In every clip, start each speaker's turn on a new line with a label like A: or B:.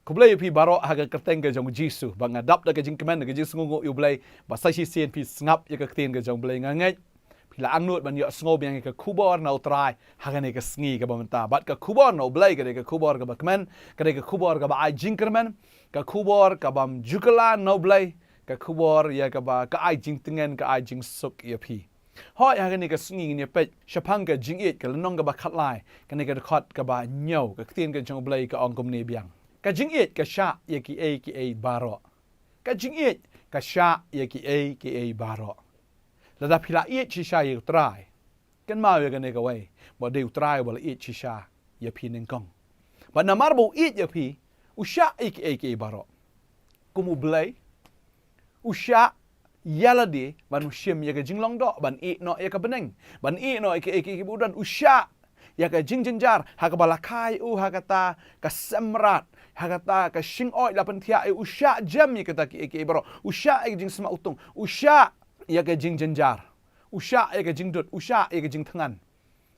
A: kublai pi barok haga kerteng ke jong jisu bang adap da ke jing kemen ke jing sungu yu blai ba sai si sien pi ngap ya ke tin ke jong blai ngangai pi la angnut ban yo sngob yang ke khubor na utrai haga ne ke sngi ke bamenta bat ke khubor no blai ke khubor ke ba kemen ke khubor ke ba ai jing kemen ke khubor ke bam jukala no blai ke khubor ya ke ba ka ai jing tengen ka ai jing suk ya pi hoi haga ne ke sngi ne pe shapang ke jingieit ke lenong ke ba khat lai ke ne ke khot ke ba nyau ke tin ke jong blai ke ong kom ne biang ka jingieit ka shah ya ki a baro ka jingieit ka shah ya ki a baro la da phila iet chi sha yu trai kan ma ya ne ka wei bo de trai bo la iet chi sha ya pi ning kong ba na mar bo iet ya pi u sha a baro kumu blai u sha yala de ban u shim ya ka jinglong do ban e no ya ka beneng ban e no ke budan u sha ya ka jingjar ha ka balakai u ha kata ka samrat ha kata ka shing oi la pentia u sha jam ya kata ki baro u sha e jing sma utung u sha ya ka jingjar u sha ya ka jingdut u sha ya ka jing tangan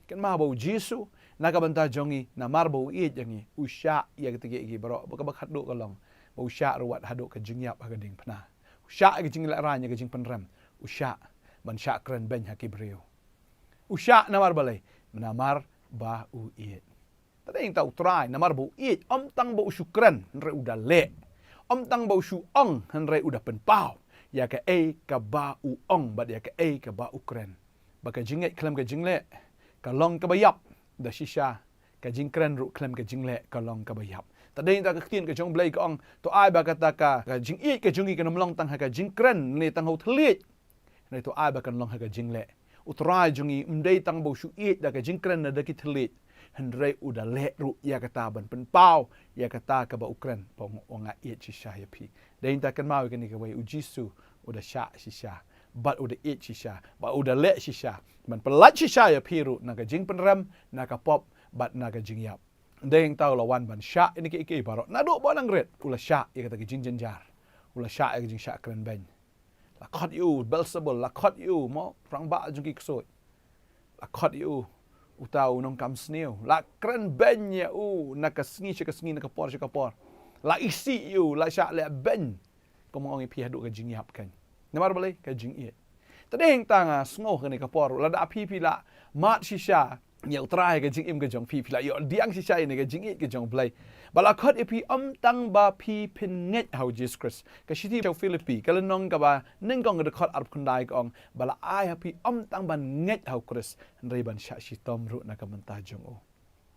A: kan ma bo jisu na ka banta jongi na mar bo i jangi u sha ya ka ki baro ba ka ba khadu ka long bo sha ruat hadu ka jingyap ha ka ding phna u sha ya ka jing la ran ya ka jing panram u sha ban sha kren ben ha ki brio u sha na mar balai na mar ba u iet. Tadi yang tahu try namar ba u iet om tang ba usukran henre udah le. Om tang ba usu ong henre udah penpau. Ya ka ka ba u ong ba ya ka ka ba ukran. Ba ka jinget klam ka jingle ka long ka bayap da shisha ka jingkran ru klam ka jingle ka long ka bayap. Tadi yang tak ketien ka jong blai ka ong to ai ba kata ka jing iet ka jungi ka namlong tang ha ka jingkran le tang ho thliet. Ne to ai ba kan long ha ka jingle. Utrai jungi mdei tang bo shu iet da ka jingkran na da ki thlit hendrei udah le ru ya kata ban penpau ya kata ka ba ukran pong onga iet chi sha ya pi dein ta kan mau kan ni ka wei ujisu udah sha chi sha bat udah iet chi sha ba udah le chi sha ban pelat chi sha ya pi ru na ka jing penram na ka pop bat na ka jing yap dein tau lawan ban sha ini ke baro na do bo lang ret ula sha ya kata ki jing jenjar ula sha ya jing sha kran ben la khot you belzebul la khot you mo prang ba jung ki ksoi la khot you utau nong kam sneu la kren ben ya na ka sngi na ka por la isi you la sha le ben ko mo ngi pi hadu ka jing yap kan namar balai ka jing iet tadeng tanga sngo ka ni ka por la da pi la mat shisha nyau trai ka jing im ka jong pi la yo diang shisha ni ka jing iet ka jong blai bala khot ipi tang ba pi pin nget how Jesus Christ ka shiti chau Philippi ka lenong ka ba ning kong ka khot arp kundai kong bala ai happy tang ban nget how Christ rei ban sha shi tom ru na ka menta jong o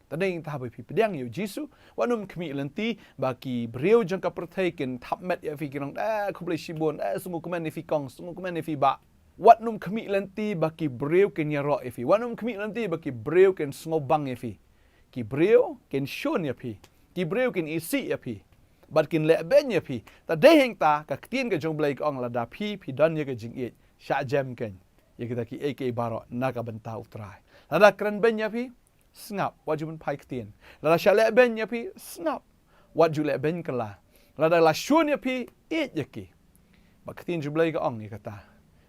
A: tadeng ta ba pi pedang yo Jesus wanum kmi lenti ba ki breu jong ka perteken thap met ya fi kirong khuble shibon sumu komen ni fi kong sumu komen ni fi ba watnum kmi lenti ba ki breu ken ya ro fi wanum kmi lenti ba ki breu ken snobang ya fi ki breu ken shon ya fi ki breu kin isi ya pi bat kin le ben ya pi ta de heng ta ka tien ka jong blai ong la da pi dan ya ka jing it sha jam ken ya kita ki baro na ka banta utrai la da kren ben ya pi snap wat ju ben pai tien la da sha le ben ya pi snap wat ju le ben kala la da la shun ya pi it ya ki ba tien ju blai ong ya kata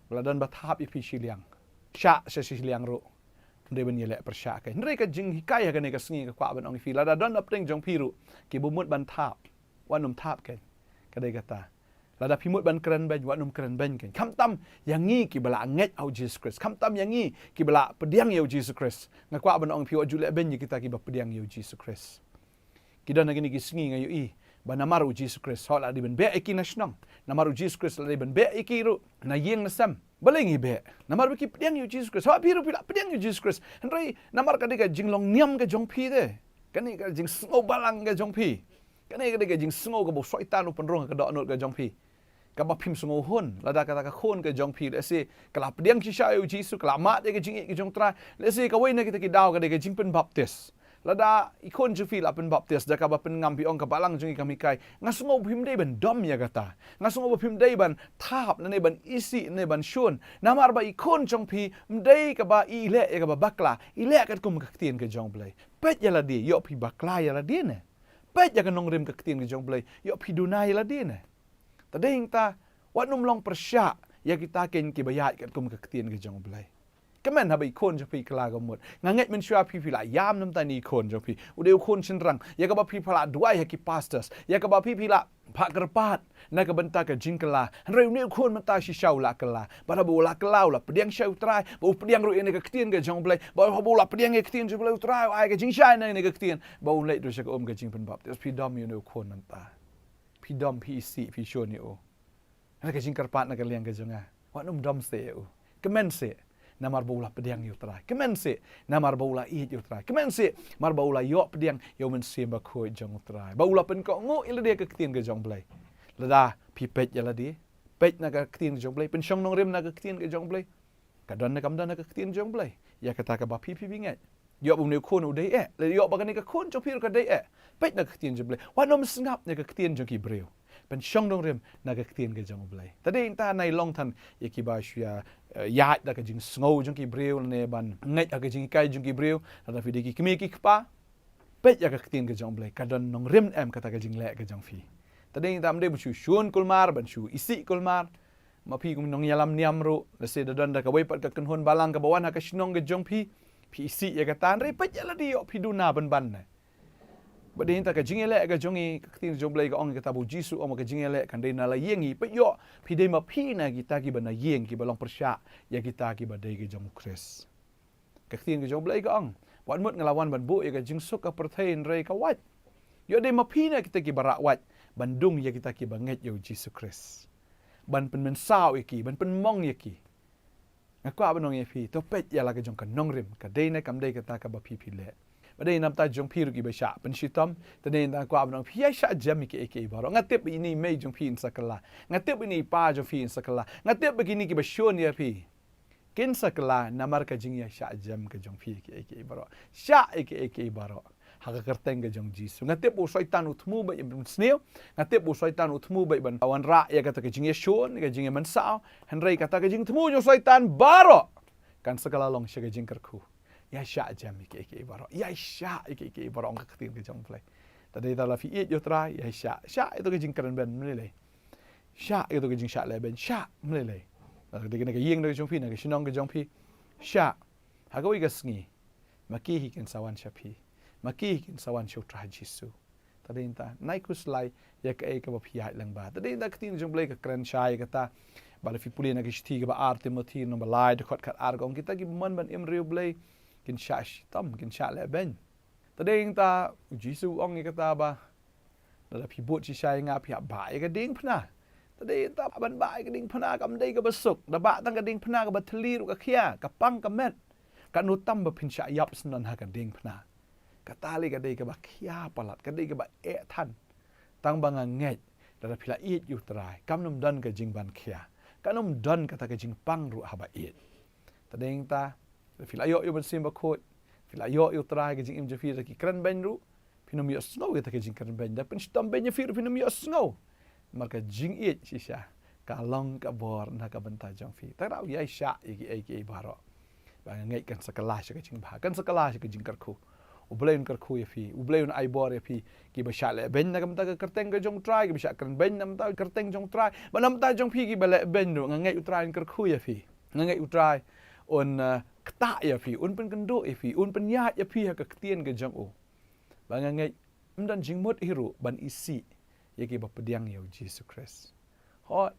A: la dan ba thap ya pi Shillong sha Shillong ru de ben yele persya kai ndre ka jing hikai ka ne ka sngi ka kwa ban ong fi la da don upting jong piru ki bumut ban thap wanum thap ken ka de kata la da pimut ban kran ben wanum kran ben ken kham tam yang ngi ki bala nget au Jesus Christ kham tam yang ngi ki bala pediang yo Jesus Christ nga kwa ban ong fi wa jule ben kita ki ba pediang yo Jesus Christ ki dan ngini ki sngi nga yo i ba namaru Jesus Christ ho la di ben be iki national namaru Jesus Christ la di ben be iki ru na yeng na sam balengi be namar biki pediang yu Jesus Christ ha piru pila pediang yu Jesus Christ henry namar ka dika jinglong niam ka jong pi de kani ka jing sngo balang ka jong pi kani ka dika jing sngo ka bo soitan upon rong ka do not ka jong pi ka ba phim sngo hon lada ka khon ka jong pi le se kala pediang chi sha yu Jesus kala ma de ka jing ka jong tra le se ka wei na kita ki daw ka dika jing pen baptist lada ikon ju fil apen baptist da ka ba pen ngam pi ong ka balang jungi kami kai ngasngo phim de ben dom ya kata ngasngo phim de ban thap na ne ban isi ne ban shun namar ba ikon jong pi mdei ka ba ile ka ba bakla ile ka kum ka tien ka jong blai pet ya la di yo pi bakla ya la di ne pet ya ka nongrim ka tien ka jong blai yo pi dunai la di ne tadeng ta wat num long persya ya kita ken ki bayat ka kum ka tien ka jong blai kemen habai kon jo pi kala gamut nganget men shua pi pila yam nam tani kon jo pi udeu kon chenrang ya ka ba pi pala duai haki pastors ya ka ba pi pila pak kerpat na ka benta ka jingkala reu ne kon mata shi shau la kala bara bo la kala la pediang shau trai bo pediang ru ne ka ktien ga jong blai bo la pediang ke ktien jo blai trai ai ka jing shai na ne ka ktien bo le do shak om ka jing pen bap tes pi dom you ne kon manta pi dom pi si pi shon ni o na ka jing kerpat na ka liang ka jonga wa num dom se o kemen se namar bola pediang yu trai kemen se namar bola i yu trai kemen se mar bola yo pediang yo men se ba khoi jong trai bola pen ko ngo ile de ka ktien ga jong blai lada pi pet ya ladi pet na ka ktien jong blai pen shong Nongkhryiem na ka ktien ga jong blai ka don na kam dan na ka ktien jong blai ya kata ka ba pi bingat yo bu ne khon u dei le yo ba ka ni ka khon jo pi ka dei pet na ka ktien jong blai wa nom sngap na ka ktien jong ki breu pen shong Nongkhryiem na ka ktien ga jong blai tadi ta nai long than ye ki ba shia ya da ka jing sngou jong ki breu ne ban ngai ka jing kai jong ki breu da fi de ki kmi ki kpa pet ya ka ktien ga jong blai ka don Nongkhryiem em kata ka jing le ka jong fi tadi tam de bu shun kulmar ban shu isi kulmar ma pi kum nong yalam niam ro le se don da ka wei pat ka kan hon balang ka bawan ha ka shnong ga jong pi isi ya ka tan re pet ya la di yo pi duna ban ne badin ta ka jingele ka jongi ka tin jong blai ka ong ka tabu jisu om ka jingele kan dei na la yengi pe yo pi dei ma pi na kita ki bana yeng ki balong persya ya kita ki ba dei ka jong kres ka tin ka jong blai ka ong wan mut ngalawan ban bu ya ka jing suk ka pertain re ka wat yo dei ma pi na kita ki bara wat bandung ya kita ki banget yo jisu kres ban pen men sao iki ban pen mong iki ngakwa banong ye pi to pet ya la ka jong ka Nongkhryiem ka dei na kam dei ka ta ka ba pi le badai nam ta jong pi ru ki ba sha pen shitom tane na kwa banong pi sha jam ki eke baro ngatep ini me jong pi in sakala ngatep ini pa jong pi in sakala ngatep begini ki ba shon ya pi kin sakala namar ka jing ya sha jam ka jong pi ki eke baro sha eke baro haga kerteng ka jong jisu ngatep bu shaitan utmu ba ibn sneo ngatep bu shaitan utmu ba ban awan ra ya kata ka jing ya shon ka jing ya man sao henrei kata ka jing tmu jong shaitan baro kan sakala long sha ka jing kerku ya sha jam ke baro ya sha ke baro ang katin ke jong play tadi ta la fi it yo tra ya sha itu ke jing keren ben mele sha itu ke jing sha le ben sha mele de ke yeng de jong pi na ke shnong ke jong pi sha ha go iga sngi maki hi ken sawan sha pi maki hi ken sawan shu tra jisu tadi ta nai kus lai ya ke ba pi hai lang ba tadi ta katin jong play ke keren sha ya kata bala fi puli na ke shti ke ba arte moti no ba lai de khot khat ar gong kita ki man ban im riu play kin sha tam kin sha le ben tadeng ta jisu ong kata ba da pi bot chi shai nga pi ba ka ding phna tadeng ta ban ba ka ding phna kam dei ka basuk da ba tang ka ding phna ka ba thli ru ka khia ka pang ka met ka nu tam ba phin sha yap snon ha ka ding phna ka tali ka dei ka ba khia palat ka dei ka ba e than tang ba nga nget da phila it yu trai kam num dan ka jing ban khia ka num dan ka ta ka jing pang ru ha ba it tadeng ta fila yo ban sim ba khot fila yo trai ke jing im jafir ki kran ben ru pinum yo snow ke ta ke jing kran ben da pen stam ben jafir pinum yo snow marka jing it shisha ka long ka bor na ka banta jong fi ta ra ya sha ki baro ba ngai kan sakala ke jing ba kan sakala ke jing kar khu ubleun kar khu ye fi ubleun ai bor ye fi ki ba sha le ben na ka banta ka kerteng ka jong trai ki ba sha kran ben nam ta kerteng jong trai ba nam ta jong fi ki ba le ben ru ngai utrai kar khu ye fi ngai utrai on kta ya fi un pen kendo e fi un pen ya fi ha ka ktien ke jong o ba ngai mdan jingmot hiru ban isi ye ke ba pediang yo Jesus Christ ho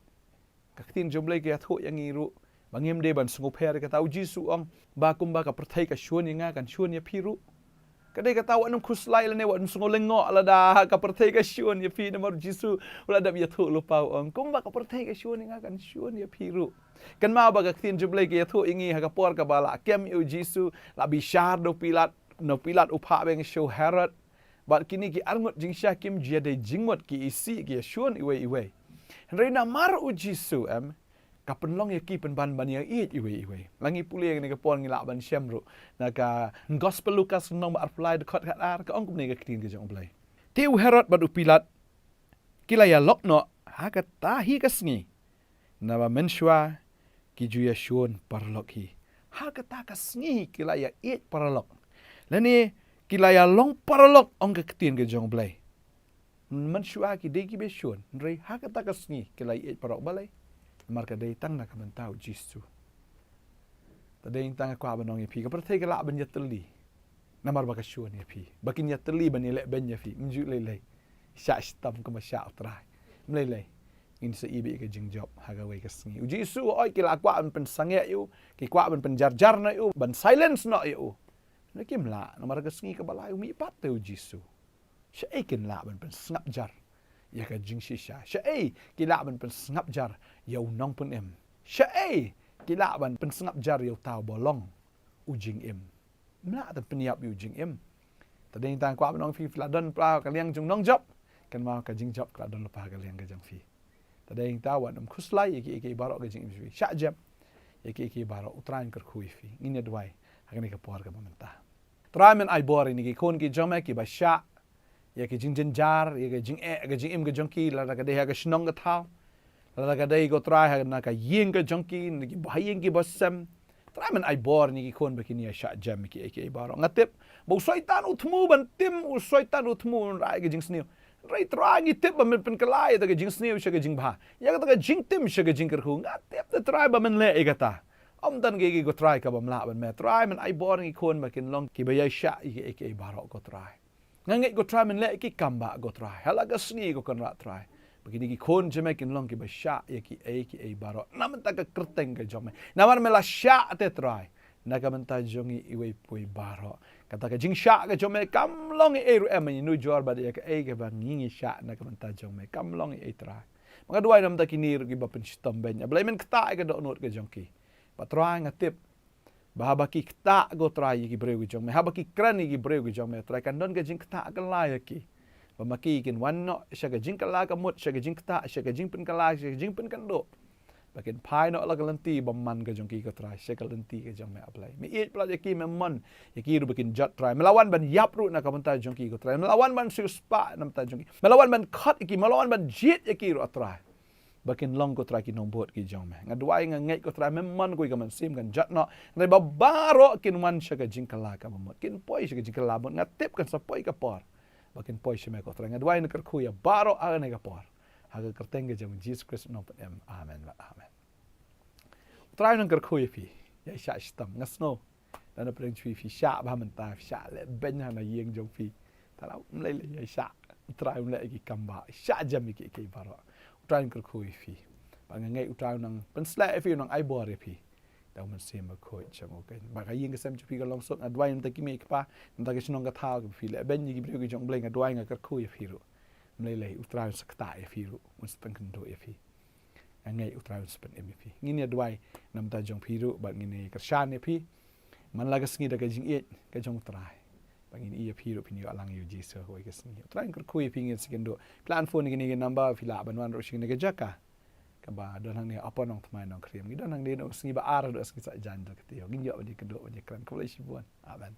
A: ka ktien joblai ke atho yang iru bangem de ban sungu pher ka tau jisu ong ba kum ba ka prathai ka shon nga kan shon ya phiru ka dei ka tau anum khuslai le ne wa sungu lengo ala da ka prathai ka shon ya phi na mar jisu ula da ya tho lu pau ong kum ba ka prathai ka shon nga kan shon ya phiru kan ma ba ka ktien joblai ke atho ingi ha ka por ka bala kem yo jisu la bi shar do pilat no pilat upha beng show herod ba kini ki arngot jing shakim jia de jingmot ki isi ki shon iwe Reina mar u jisu kapen long ya ki pen ban ya iwe langi puli ni ka pon ngila ban syamru na ka gospel Lukas nong ba apply de khot khat ar ka ong ni ka ktin ke jong blai tiu herod ba u pilat kilaya lokno ha ka ta hi ka sngi na ba menshwa ki ju ya shon parlok hi ha ka ta ka sngi kilaya parlok lani kilaya long parlok ong ka ktin ke jong blai menshua ki dei ki be shon rei ha ka ta ka sngi kilaya parok balai marka dei tang na ka mentau jisu Tadi yang tangga kuah benong ya pi. Kepertai kelak benjateli. Namar bakasyon ya pi. Bakin yateli banilek ben ya pi. Menjuk lelai. Syak stam ke masyak terai. Melelai. Ini seibi ke jing job hagawai ke sengi. Uji isu oi kila kuah ben sangya yu. Ki kuah ben penjar-jar na yu. Ben silence na yu. Nakim la. Namar ke sengi ke balai umi pat te uji isu. Syaikin la ben sengap jar. Ya ke jing shisha. Syai kila ben sengap jar. Ya unong pun em. Syai kila ben sengap jar ya tau bolong. Ujing em. Mla ta peniap ujing em. Tadi yang tang kuah benong fi fladon pra kaliang jung nong job. Kan mau ke jing job kladon lepas kaliang ke jang fi. Tadi yang tahu nam khuslai iki barok ke jing fi. Syak jam. Iki barok utrain ker khui fi. Ini dwai. Hakani ke por ke mentah. Tramen ai bor ini ki kon ki jome ki ba syak. Ya ke jing jar, ya ke jing ke jing im ke jongki la ka deh ke shnong ke thau. La ka deh go try ha na ka ying ke jongki ni ki bahaying ki bosam. Tramen ai bor ni ki kon bekini ya syak jam ki barok ngatip. Bo syaitan utmu ban tim syaitan utmu rai ke jing sniu. Rai try ngi tip ban pen kelai ta ke jing sniu sya ke jing bha. Ya ka ta ke jing tim sya ke jing ker khu ngatip ta try ba men le e kata. Om dan ki go try ka bam la ban me try men ai bor ngi kon bekin long ki ba ya syak ki barok go try. Ngangai go try men le ki kamba go try. Hala ga sni go kon rat try. Begini ki kon jeme kin long ki ba syak ya ki barok. Naman ta ka kerteng ke jome. Naman me la syak te try. Naga menta jongi iwe pui barok. Kata ka jing syak ke jome kam long ru em ni nu jor ba ya ke ba ngingi syak naga menta jome kam long try. Maka dua nam ta kini ki ba pen stom ben. Blai men kta ke do not ke jongki. Ba try ngatip. Bahabaki kta go try ki breu ki jongme. Habaki kran ki breu ki jongme. Try kan don ke jing kta ke la ya ki. Bamaki kin wan no sya ke jing kala ka mut sya ke jing kta sya ke jing pen kala sya ke jing pen kan do. Bakin pai no la kalenti baman ke jongki ko try sya kalenti ke jongme apply. Mi it pla ki memon ki ru bakin jat try. Melawan ban yap ru na ka menta jongki ko try. Melawan ban su spa na menta jongki. Melawan ban khat ki melawan ban jit ki ru try. Bakin long ko try ki nong bot ki jongme. Ngadwai ngai ko try memon ko ka man sim kan jat no. Ngai babaro kin wan sya ke jing kala ka mot. Kin poi sya ke jing kala mot ngatip kan sa poi ka por. Bakin poi sya me ko try ngadwai na ker ya baro a ne ka por. Haga kerteng ke jong Jesus Christ no em amen wa amen. Try nang ker fi. Ya sya stam ngasno. Dan apreng chui fi sya ba menta sya le ben na yeng jong fi. Talau mlai le ya sya. Try mlai ki kamba. Sya jam ki baro. Try ker fi. Bangai utrai nang pensla fi nang ai bor fi. Tau man sem ko chang okay. Ba ka yeng ke sem chu fi ka long sok adwai nam ta ki me pa. Nam ta ke snong ka thau ki fi le ben ni ki bri ki jong bleng adwai nga ker fi ru. Mlai le utrai sakta fi ru. Mun spen kan do fi. Ngai utrai spen em fi. Ngini adwai nam ta jong fi ru ba ngini kershan fi. Man la ka sngi da ka jing it ka jong trai. Ba ngini fi ru pin yo alang yu Jesus ko ke sngi. Utrai ker fi ngin sikendo. Plan phone ngini number fi la ban wan ro sing ne ka jaka. Kaba donang ni apa Nongthymmai Nongkhryiem. Donang ni no sngi ba ar do sngi sa jan do ketio. Ginyo di kedok di kran ko le sibuan. Amen.